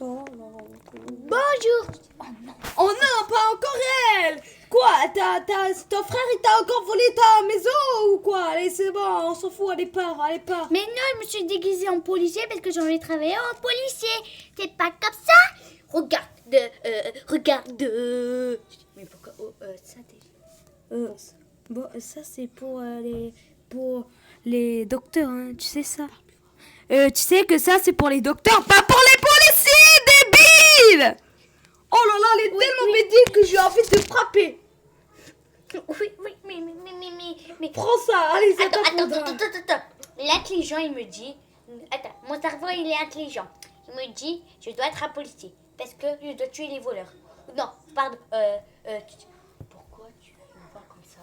Bonjour. Oh non, pas encore elle. Quoi, ton frère il t'a encore volé ta maison ou quoi? Allez, c'est bon, on s'en fout, allez part. Mais non, je me suis déguisée en policier parce que j'ai envie de travailler en policier. C'est pas comme ça. Regarde. Mais pourquoi ça déjà? Bon, ça c'est pour les docteurs, hein, tu sais ça. Tu sais que ça c'est pour les docteurs, pas pour les policiers, débile. Oh là là, elle est tellement bêtise que j'ai envie de te frapper. Oui, mais... Prends ça, allez, ça Attends. L'intelligent, il me dit... Attends, mon cerveau, il est intelligent. Il me dit, je dois être un policier. Parce que je dois tuer les voleurs. Non, pardon. Pourquoi tu as une voix comme ça?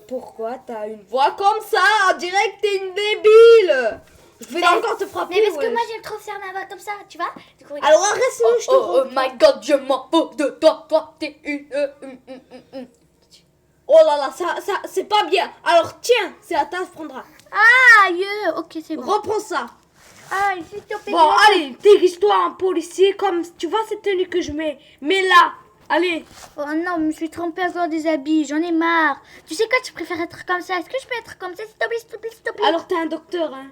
Pourquoi t'as une voix comme ça? On dirait que t'es une débile. Je vais encore te frapper. Mais parce que moi, j'aime trop faire ma voix comme ça, tu vois? Du coup, alors reste où je te Oh my god, je m'en fous de toi. Toi, t'es une... Oh là là, ça c'est pas bien. Alors tiens, c'est à ta prendra. Ah, ok, c'est bon. Reprends ça. Ah, s'il te plaît. Bon, allez, déguise-toi en policier comme tu vois cette tenue que je mets. Mais là, allez. Oh non, je me suis trompée encore des habits, j'en ai marre. Tu sais quoi, tu préfères être comme ça? Est-ce que je peux être comme ça, s'il te plaît? Alors t'es un docteur, hein?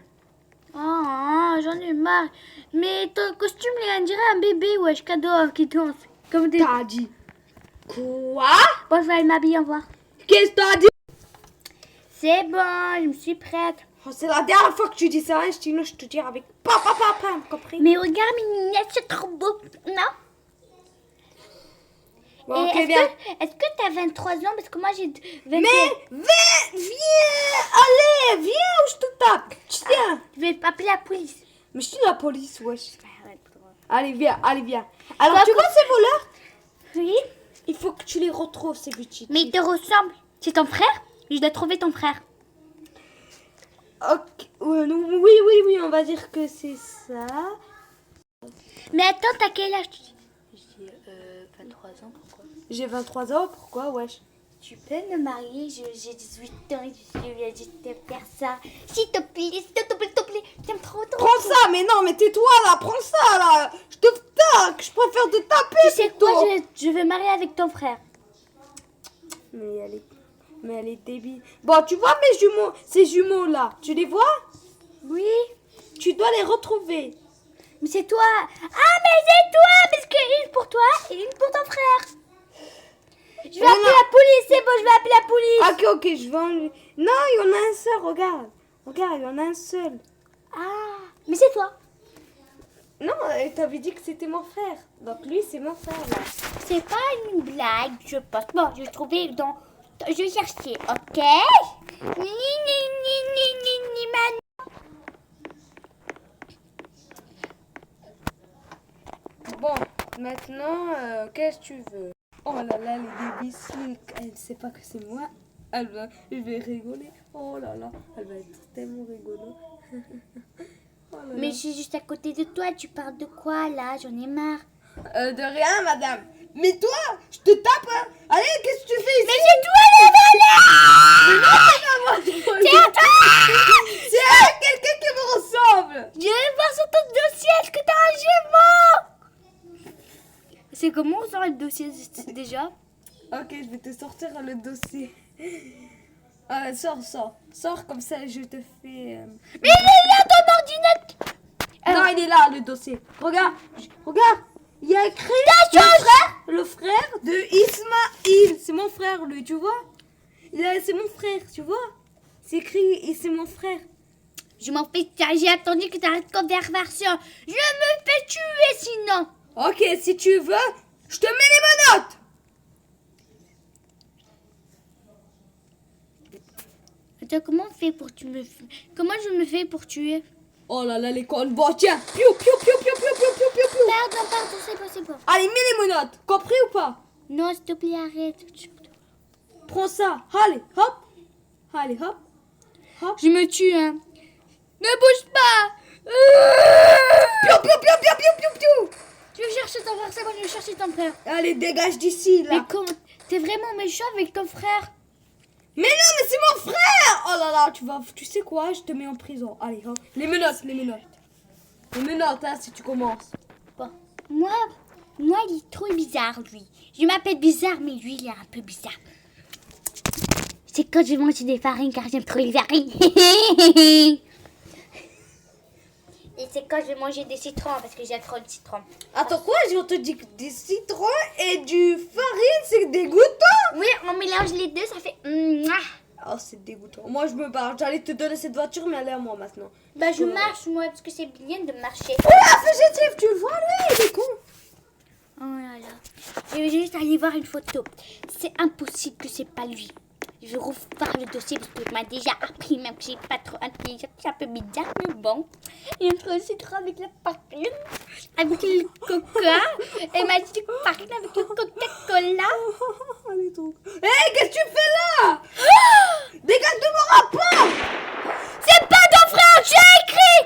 Oh, j'en ai marre. Mais ton costume, on dirait un bébé, wesh, cadeau qui danse. Comme des... T'as dit quoi? Bon, je vais aller m'habiller, au revoir. Qu'est-ce que t'as dit? C'est bon, je me suis prête. Oh, c'est la dernière fois que tu dis ça, hein? Sinon je te dis avec pam, compris? Mais regarde mes lunettes, c'est trop beau. Non? Bon, Et ok, bien. est-ce que t'as 23 ans? Parce que moi, j'ai 21. Mais viens, allez, viens ou je te tape. Tiens. Je vais appeler la police. Mais je suis la police, wesh. Arrête. Allez, viens. Alors, Quoi, tu vois ces voleurs? Oui? Il faut que tu les retrouves, ces petits. Mais il te ressemble. C'est ton frère? Je dois trouver ton frère. Ok, oui, on va dire que c'est ça. Mais attends, t'as quel âge? J'ai 23 ans, pourquoi? J'ai 23 ans, pourquoi, wesh? Tu peux me marier, j'ai 18 ans et je suis obligée de faire ça. S'il te plaît, j'aime trop. Prends ça, mais non, mais tais-toi là, prends ça là. Je te tape, je préfère te taper. Tu sais plutôt. quoi, je vais marier avec ton frère. Mais elle est débile. Bon, tu vois mes jumeaux, ces jumeaux là, tu les vois? Oui. Tu dois les retrouver. Mais c'est toi. Ah, mais c'est toi, parce qu'une pour toi et une pour ton frère. Je vais appeler la police, c'est bon, je vais appeler la police. Ok, je vais enlever. Non, il y en a un seul, regarde. Regarde, il y en a un seul. Ah, mais c'est toi. Non, t'avais dit que c'était mon frère. Donc lui, c'est mon frère là. C'est pas une blague, je pense. Bon, je vais trouver dans... Je vais chercher, ok? Man. Bon, maintenant, qu'est-ce que tu veux? Oh là là, les débiles, elle sait pas que c'est moi. Je vais rigoler. Oh là là, elle va être tellement rigolo. Oh là Mais là. je suis juste à côté de toi, tu parles de quoi là? J'en ai marre. De rien, madame. Mais toi, je te tape, hein. Allez, qu'est-ce que tu fais ici? Mais c'est toi la Mais non, c'est pas moi. C'est elle, quelqu'un qui me ressemble. Je vais voir sur ton dossier, est-ce que t'as un jumeau? C'est comment on sort le dossier déjà? Ok, je vais te sortir le dossier. Sors comme ça, je te fais... Mais il est là ton ordinateur! Non, il est là, le dossier. Regarde, il y a écrit le frère de Ismaïl. C'est mon frère, lui, tu vois? C'est mon frère, tu vois? C'est écrit, et c'est mon frère. Je m'en fais, j'ai attendu que t'arrêtes de conversation. Je me fais tuer sinon. Ok, si tu veux, je te mets les menottes. Attends, comment on fait pour tuer? Comment je me fais pour tuer? Oh là là, les connes. Bon, tiens. Piou, piou, piou, piou, piou, piou, piou, piou, piou. Pardon, c'est bon. Allez, mets les menottes. Compris ou pas? Non, s'il te plaît, arrête. Prends ça. Allez, hop. Allez, hop. Je me tue, hein. Ne bouge pas. Piou, piou, piou, piou, piou, piou, piou. Je vais chercher ton frère, c'est bon, je vais chercher ton frère. Allez, dégage d'ici, là. Mais comment? T'es vraiment méchant avec ton frère? Mais non, mais c'est mon frère. Oh là là, tu sais quoi? Je te mets en prison. Allez, hop. Les menottes. Les menottes, hein, si tu commences. Bon. Moi, il est trop bizarre, lui. Je m'appelle bizarre, mais lui, il est un peu bizarre. C'est quand je mange des farines, car j'aime trop les farines. Et c'est quand je vais manger des citrons, parce que j'aime trop le citron. Attends, quoi? On te dit que des citrons et du farine, c'est dégoûtant. Oui, on mélange les deux, ça fait... Oh, c'est dégoûtant. Moi, je me barre. J'allais te donner cette voiture, mais elle est à moi maintenant. Bah, je marche, moi, parce que c'est bien de marcher. Oh là, fugitif, tu le vois, lui, il est con. Oh là là. Je vais juste aller voir une photo. C'est impossible que c'est pas lui. Je rouvre le dossier parce qu'il m'a déjà appris, même que j'ai pas trop intelligent. C'est un peu bizarre, mais bon. Il y a trop de citron avec la farine, avec le coca. Et m'a dit farine avec le Coca-Cola. Elle est trop... Hé, qu'est-ce que tu fais là? Dégage de mon rapport. C'est pas ton frère, j'ai écrit.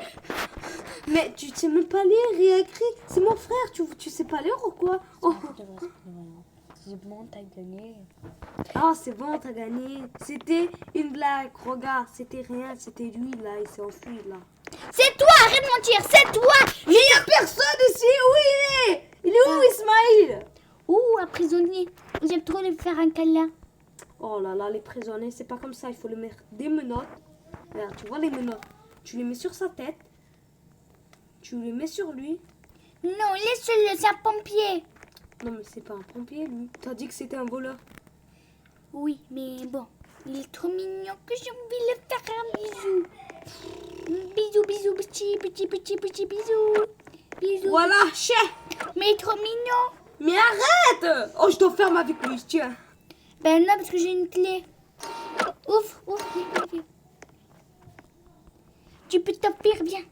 Mais tu sais même pas lire et écrire. C'est mon frère, tu sais pas lire ou quoi? Oh. C'est bon, t'as gagné. Ah, c'est bon, t'as gagné. C'était une blague. Regarde, c'était rien. C'était lui, là. Il s'est enfui, là. C'est toi, arrête de mentir, c'est toi. Mais il n'y a personne ici. Où il est? Il est où, Ismaïl? Ouh, un prisonnier. J'aime trop lui faire un câlin. Oh là là, les prisonniers, c'est pas comme ça. Il faut le mettre des menottes. Regarde, tu vois les menottes. Tu les mets sur sa tête. Tu les mets sur lui. Non, laisse-le, c'est un pompier. Non, mais c'est pas un pompier, lui. T'as dit que c'était un voleur. Oui, mais bon, il est trop mignon que j'ai envie de le faire un bisou. Bisous, bisous, petit bisous. Bisous. Voilà, chef. Mais il est trop mignon. Mais arrête. Oh, je t'enferme avec lui, tiens. Ben non, parce que j'ai une clé. Ouvre. Viens. Tu peux t'enfuir, viens.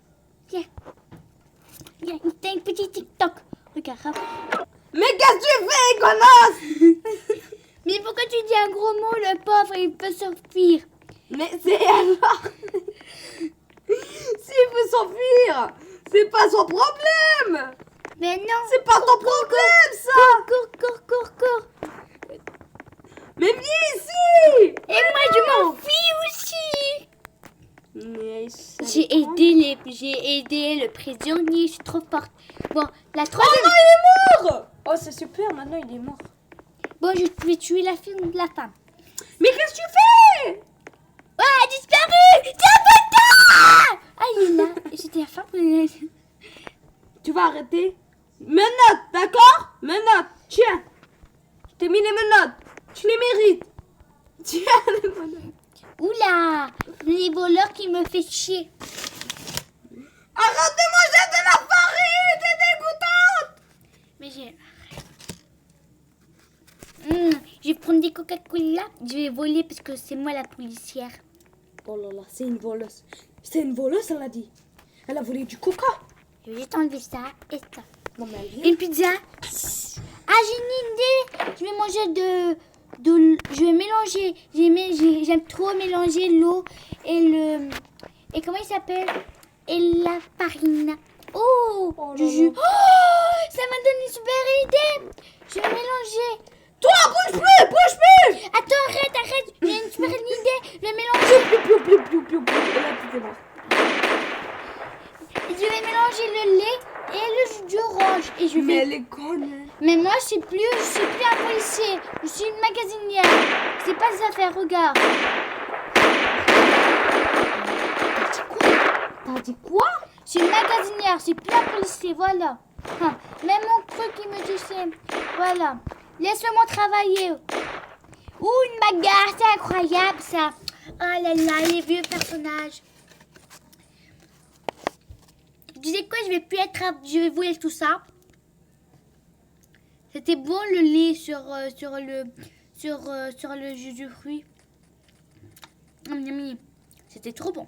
Viens, t'as une petite TikTok. Regarde, hop. Mais qu'est-ce que tu fais, connasse? Mais pourquoi tu dis un gros mot, le pauvre, il peut s'enfuir. Mais c'est alors. S'il veut s'enfuir, c'est pas son problème. Mais non. C'est pas ton problème, ça. Cours. Mais viens ici. Et moi, je m'enfuis aussi. Mais ça J'ai aidé le prisonnier, je suis trop forte. Bon, la Oh troisième... non, il est mort. Oh, c'est super, maintenant il est mort. Bon, je vais tuer la fille de la femme. Mais qu'est-ce que tu fais? Oh, elle a disparu. C'est un bâtard. Ah, il est là. C'était la femme. Tu vas arrêter. Menottes, d'accord? Menottes, tiens. Je t'ai mis les menottes. Tu les mérites. Tiens les menottes. Oula, les voleurs qui me fait chier. Arrête de manger de la farine, t'es dégoûtante. Mais je vais prendre des Coca-Cola. Je vais voler parce que c'est moi la policière. Oh là là, c'est une voleuse. C'est une voleuse, elle a dit. Elle a volé du coca. Je vais juste enlever ça et ça. Non, mais elle vient. Une pizza. Ah, j'ai une idée. Je vais manger je vais mélanger. J'aime trop mélanger l'eau et le... Et comment il s'appelle? Et la farine. Oh, du jus. Oh, ça m'a donné une super idée. Je vais mélanger. Toi, bouge plus. Attends, arrête. J'ai une super idée. Je vais mélanger. Je vais mélanger le lait et le jus d'orange. Et je Mais vais... elle est conne. Mais moi, je suis plus un policier. Je suis une magasinière. C'est pas ça faire, regarde. T'as dit quoi? Je suis une magasinière, c'est plus un policier, voilà. Même mon truc, il me dit c'est... Voilà. Laisse-moi travailler. Ouh, une bagarre, c'est incroyable, ça. Oh là là, les vieux personnages. Tu sais quoi, je vais voler tout ça. C'était bon le lait sur le jus de fruits. C'était trop bon.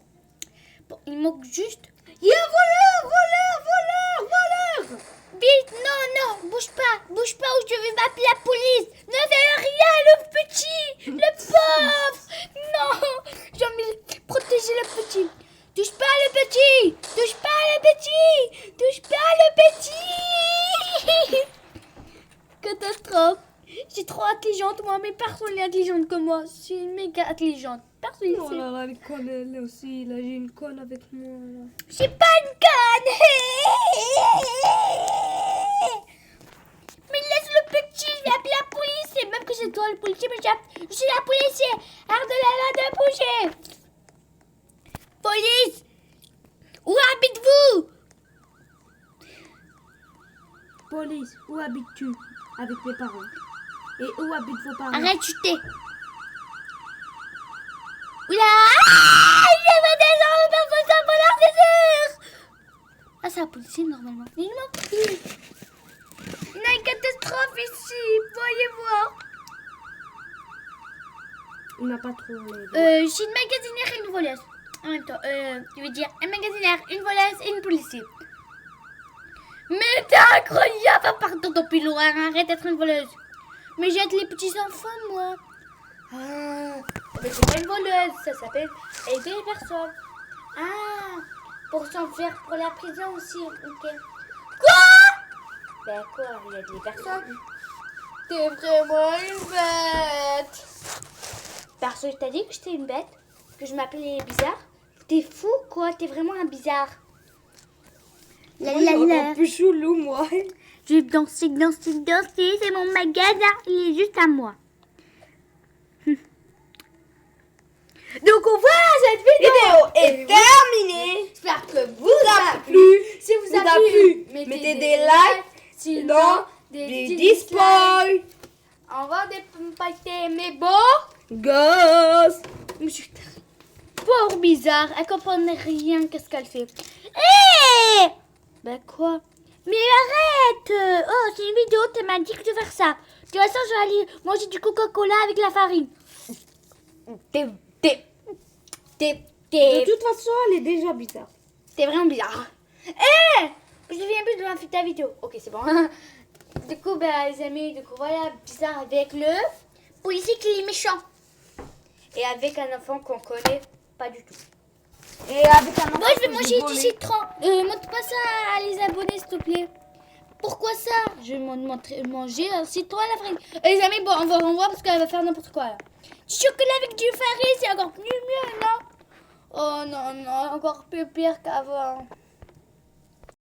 Bon, il manque juste... Il y a un voleur. Vite, non, bouge pas ou je vais m'appeler la police. Ne fais rien, le petit, le pauvre. Non, j'ai envie de protéger le petit. Touche pas le petit. Catastrophe. Je suis trop intelligente, moi, mais personne n'est intelligente comme moi. Je suis méga intelligente. Personne Oh sait. là là, elle est conne, elle aussi. Là, j'ai une conne avec moi. Là. Je suis pas une conne. policier, je suis la policier. Arrête de bouger. Police, où habitez-vous? Police, où habites-tu avec tes parents? Et où habitent vos parents? Arrête de chuter. Oula! Ah, je vais descendre dans votre voleur, c'est sûr! Ah, c'est un policier normalement. Mais il m'a pris. Il y a une catastrophe ici, voyez voir. Il n'a pas trop les... Je suis une magasinière et une voleuse. En même temps, je veux dire, un magasinière, une voleuse et une policier. Mais t'es incroyable, pardon, ton plus loin, arrête d'être une voleuse. Mais j'aide les petits enfants, moi. Ah, mais c'est pas une voleuse, ça s'appelle aider les personnes. Ah, pour s'en faire pour la prison aussi, ok. Quoi? Ben quoi, il aide les personnes. T'es vraiment une bête. Parce que je t'ai dit que j'étais une bête, que je m'appelais bizarre. T'es fou, quoi, t'es vraiment un bizarre. Moi, je suis encore plus chelou, moi. Je vais danser, c'est mon magasin, il est juste à moi. Donc on voit cette vidéo est terminée. J'espère que vous a plu. Si vous a plu, mettez des likes, sinon des dislikes. Au revoir des paquets, mais bon. Gosse. Monsieur, pauvre bizarre, elle comprend rien qu'est-ce qu'elle fait. Hé! Ben quoi? Mais arrête! Oh, c'est une vidéo, tu m'as dit que de faire ça. De toute façon, je vais aller manger du Coca-Cola avec la farine. De toute façon, elle est déjà bizarre. T'es vraiment bizarre. Hé! Je deviens plus de ta vidéo. Ok, c'est bon. Du coup, ben, les amis, du coup, voilà, bizarre avec le policier qui est méchant. Et avec un enfant qu'on connaît pas du tout. Et avec un Moi, je vais manger du citron. Montre pas ça à les abonnés, s'il te plaît. Pourquoi ça? Je vais manger un citron à la farine. Les amis, bon, on va revoir parce qu'elle va faire n'importe quoi, là. Du chocolat avec du farine, c'est encore mieux, non? Oh non, non, encore plus pire qu'avant.